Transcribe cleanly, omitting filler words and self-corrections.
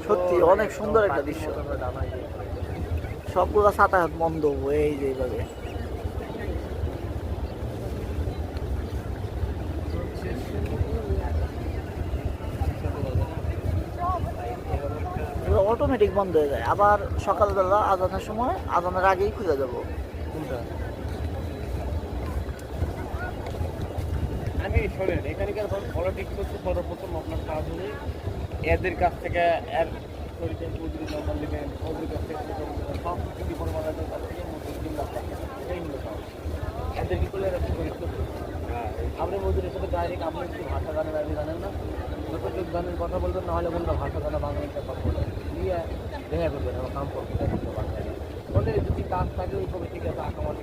সত্যি অনেক সুন্দর একটা দৃশ্য। সবগুলো যাতায়াত বন্ধ এই যে এইভাবে। অটোমেটিক বন্ধ হয়ে যায়, আবার সকালবেলা আজানের সময় আজানের আগেই খুলে যাবো। আমি শোনেন এখানকার পলিটিক্স হচ্ছে সর্বপ্রথম আপনার কাজে এদের কাছ থেকে এর শরীরের চৌধুরী জন্ম দেবেন ওদের কাছ থেকে সব কিছু পরিমাণের কাছ থেকে মজুরি এই মূল্য পাওয়া এদের কি করলে এরা শরীর করবে। আপনি মজুরির সাথে ডাইরেক্ট আপনি একটু ভাষা গানের আগে জানেন না, যতটুকু গানের কথা বলবেন না হলে বলবেন ভাষা গানা বাংলাতে কথা বলবেন দিয়ে দেখা করবেন আমার কাম করতে বাংলায় বলে যদি কাজ থাকে ওই কবে ঠিক আছে আঁকামাটি